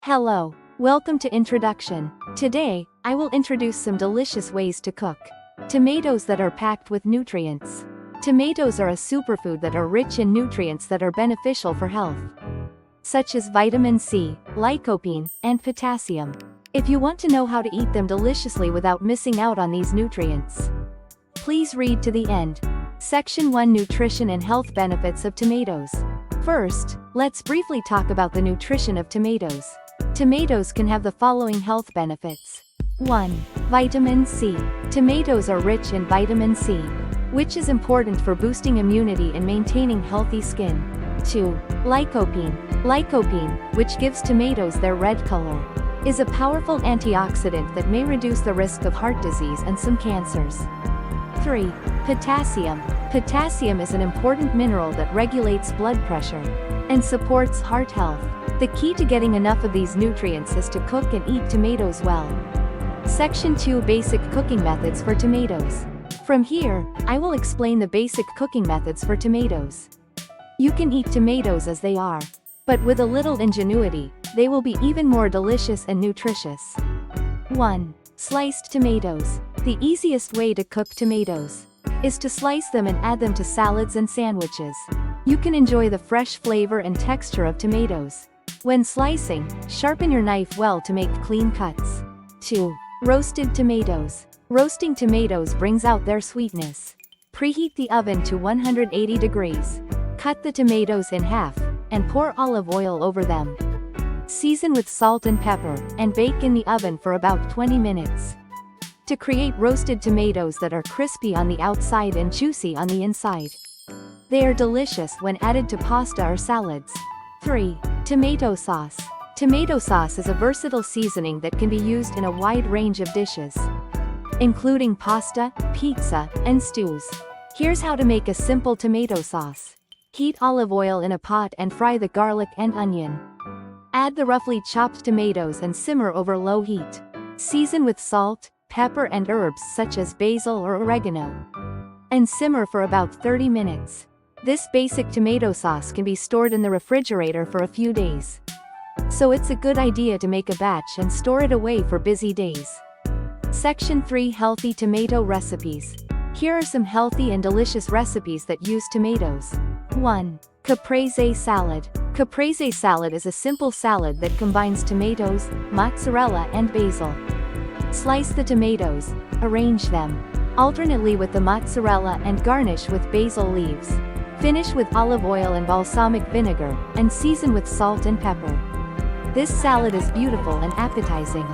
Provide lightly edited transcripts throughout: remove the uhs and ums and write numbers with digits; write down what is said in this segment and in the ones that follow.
Hello, welcome to Introduction. Today, I will introduce some delicious ways to cook tomatoes that are packed with nutrients. Tomatoes are a superfood that are rich in nutrients that are beneficial for health, such as vitamin C, lycopene, and potassium. If you want to know how to eat them deliciously without missing out on these nutrients, please read to the end. Section 1: Nutrition and Health Benefits of Tomatoes. First, let's briefly talk about the nutrition of tomatoes. Tomatoes can have the following health benefits. 1. Vitamin C. Tomatoes are rich in vitamin C, which is important for boosting immunity and maintaining healthy skin. 2. Lycopene. Lycopene, which gives tomatoes their red color, is a powerful antioxidant that may reduce the risk of heart disease and some cancers. 3. Potassium. Potassium is an important mineral that regulates blood pressure and supports heart health. The key to getting enough of these nutrients is to cook and eat tomatoes well. Section 2: Basic Cooking Methods for Tomatoes. From here, I will explain the basic cooking methods for tomatoes. You can eat tomatoes as they are, but with a little ingenuity, they will be even more delicious and nutritious. 1. Sliced tomatoes. The easiest way to cook tomatoes is to slice them and add them to salads and sandwiches. You can enjoy the fresh flavor and texture of tomatoes. When slicing, sharpen your knife well to make clean cuts. 2. Roasted tomatoes. Roasting tomatoes brings out their sweetness. Preheat the oven to 180 degrees. Cut the tomatoes in half, and pour olive oil over them. Season with salt and pepper, and bake in the oven for about 20 minutes. To create roasted tomatoes that are crispy on the outside and juicy on the inside. They are delicious when added to pasta or salads. 3. Tomato sauce. Tomato sauce is a versatile seasoning that can be used in a wide range of dishes, including pasta, pizza, and stews. Here's how to make a simple tomato sauce. Heat olive oil in a pot and fry the garlic and onion. Add the roughly chopped tomatoes and simmer over low heat. Season with salt, pepper, and herbs such as basil or oregano, and simmer for about 30 minutes. This basic tomato sauce can be stored in the refrigerator for a few days, so it's a good idea to make a batch and store it away for busy days. Section 3: Healthy Tomato Recipes. Here are some healthy and delicious recipes that use tomatoes. 1. Caprese salad. Caprese salad is a simple salad that combines tomatoes, mozzarella, and basil. Slice the tomatoes, arrange them alternately with the mozzarella, and garnish with basil leaves. Finish with olive oil and balsamic vinegar, and season with salt and pepper. This salad is beautiful and appetizing.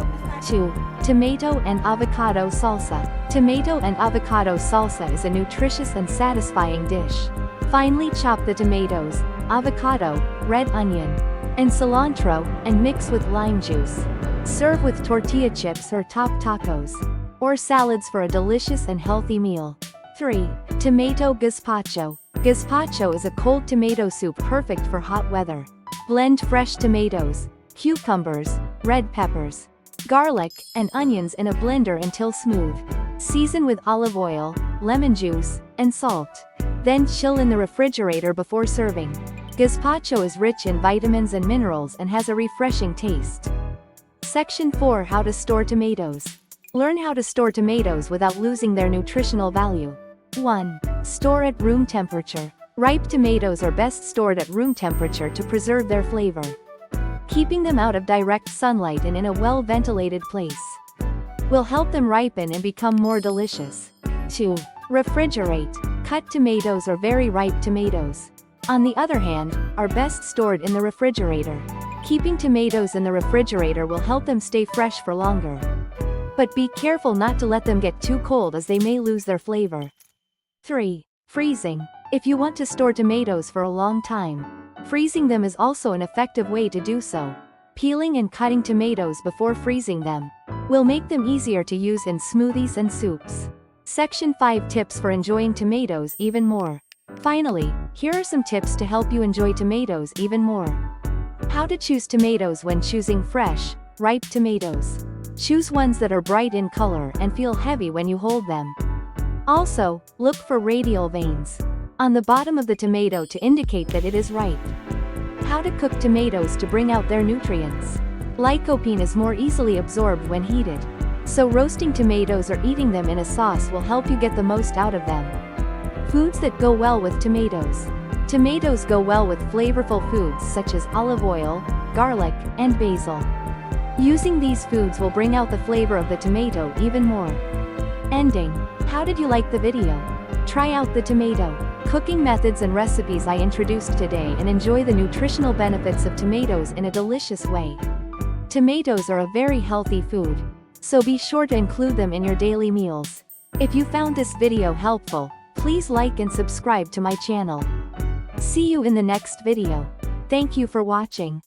2. Tomato and avocado salsa. Tomato and avocado salsa is a nutritious and satisfying dish. Finely chop the tomatoes, avocado, red onion, and cilantro, and mix with lime juice. Serve with tortilla chips or top tacos, or salads for a delicious and healthy meal. 3. Tomato gazpacho. Gazpacho is a cold tomato soup perfect for hot weather. Blend fresh tomatoes, cucumbers, red peppers, garlic, and onions in a blender until smooth. Season with olive oil, lemon juice, and salt. Then chill in the refrigerator before serving. Gazpacho is rich in vitamins and minerals and has a refreshing taste. Section 4: How to Store Tomatoes. Learn how to store tomatoes without losing their nutritional value. 1. Store at room temperature. Ripe tomatoes are best stored at room temperature to preserve their flavor. Keeping them out of direct sunlight and in a well-ventilated place will help them ripen and become more delicious. 2. Refrigerate. Cut tomatoes or very ripe tomatoes, on the other hand, are best stored in the refrigerator. Keeping tomatoes in the refrigerator will help them stay fresh for longer. But be careful not to let them get too cold, as they may lose their flavor. 3. Freezing. If you want to store tomatoes for a long time, freezing them is also an effective way to do so. Peeling and cutting tomatoes before freezing them will make them easier to use in smoothies and soups. Section 5: Tips for enjoying tomatoes even more. Finally, here are some tips to help you enjoy tomatoes even more. How to choose tomatoes when choosing fresh, ripe tomatoes. Choose ones that are bright in color and feel heavy when you hold them. Also, look for radial veins on the bottom of the tomato to indicate that it is ripe. How to cook tomatoes to bring out their nutrients. Lycopene is more easily absorbed when heated. So roasting tomatoes or eating them in a sauce will help you get the most out of them. Foods that go well with tomatoes. Tomatoes go well with flavorful foods such as olive oil, garlic, and basil. Using these foods will bring out the flavor of the tomato even more. Ending. How did you like the video? Try out the tomato cooking methods and recipes I introduced today and enjoy the nutritional benefits of tomatoes in a delicious way. Tomatoes are a very healthy food, so be sure to include them in your daily meals. If you found this video helpful, please like and subscribe to my channel. See you in the next video. Thank you for watching.